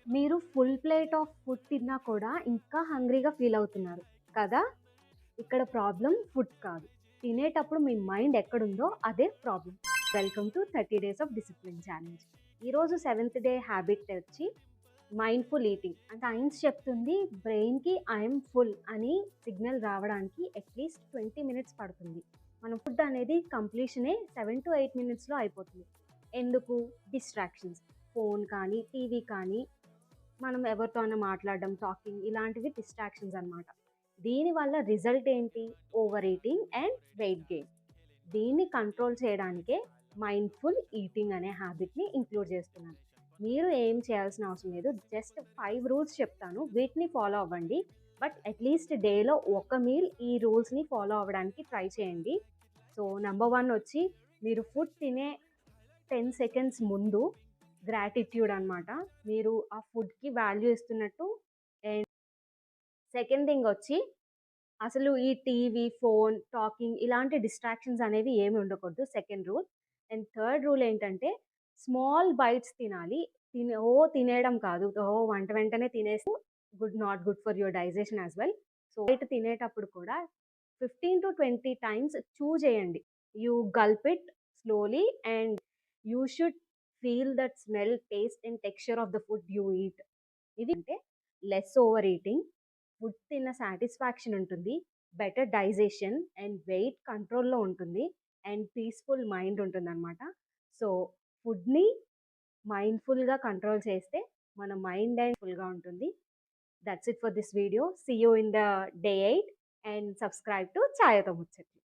మీరు full plate of food తిన్నా కూడా ఇంకా హంగ్రీగా ఫీల్ అవుతున్నారు కదా? ఇక్కడ ప్రాబ్లమ్ ఫుడ్ కాదు. తినేటప్పుడు మీ మైండ్ ఎక్కడుందో అదే problem. Welcome to 30 days of discipline challenge. ఈరోజు సెవెంత్ డే హ్యాబిట్ వచ్చి మైండ్ఫుల్ ఈటింగ్. అంటే సైన్స్ చెప్తుంది బ్రెయిన్‌కి ఐఎమ్ ఫుల్ అని సిగ్నల్ రావడానికి అట్లీస్ట్ 20 మినిట్స్ పడుతుంది. మన ఫుడ్ అనేది కంప్లీషనే 7-8 మినిట్స్‌లో అయిపోతుంది. ఎందుకు? డిస్ట్రాక్షన్స్. ఫోన్ కానీ, టీవీ కానీ, మనం ఎవరితో అన్నా మాట్లాడడం, టాకింగ్ ఇలాంటివి డిస్ట్రాక్షన్స్ అనమాట. దీనివల్ల రిజల్ట్ ఏంటి? Over eating and weight gain. దీన్ని కంట్రోల్ చేయడానికే మైండ్‌ఫుల్ ఈటింగ్ అనే హ్యాబిట్‌ని ఇంక్లూడ్ చేస్తున్నాను. మీరు ఏం చేయాల్సిన అవసరం లేదు. జస్ట్ 5 రూల్స్ చెప్తాను. వీటిని ఫాలో అవ్వండి. బట్ అట్‌లీస్ట్ డేలో ఒక మీల్ ఈ రూల్స్‌ని ఫాలో అవ్వడానికి ట్రై చేయండి. సో, నంబర్ 1 వచ్చి మీరు ఫుడ్ తినే 10 సెకండ్స్ ముందు గ్రాటిట్యూడ్ అనమాట. మీరు ఆ ఫుడ్‌కి వాల్యూ ఇస్తున్నట్టు. అండ్ సెకండ్ థింగ్ వచ్చి అసలు ఈ టీవీ, ఫోన్, టాకింగ్ ఇలాంటి డిస్ట్రాక్షన్స్ అనేవి ఏమి ఉండకూడదు. Second rule. And third rule ఏంటంటే స్మాల్ బైట్స్ తినాలి. తినేయడం కాదు. వంట వెంటనే తినేసి not good for your digestion as well. So, బయట తినేటప్పుడు కూడా 15-20 టైమ్స్ చూ చేయండి. You gulp it slowly and you should feel that smell, taste and texture of the food you eat. ఇది అంటే లెస్ ఓవర్ ఈటింగ్, ఫుడ్ తిన్న satisfaction ఉంటుంది, better digestion and weight కంట్రోల్‌లో ఉంటుంది అండ్ పీస్‌ఫుల్ మైండ్ ఉంటుందనమాట. So, ఫుడ్‌ని మైండ్‌ఫుల్‌గా control చేస్తే మన మైండ్ అండ్ ఫుల్‌గా ఉంటుంది. That's it for this video. See you in the day 8 and subscribe to ఛాయతో ముచ్చట్లు.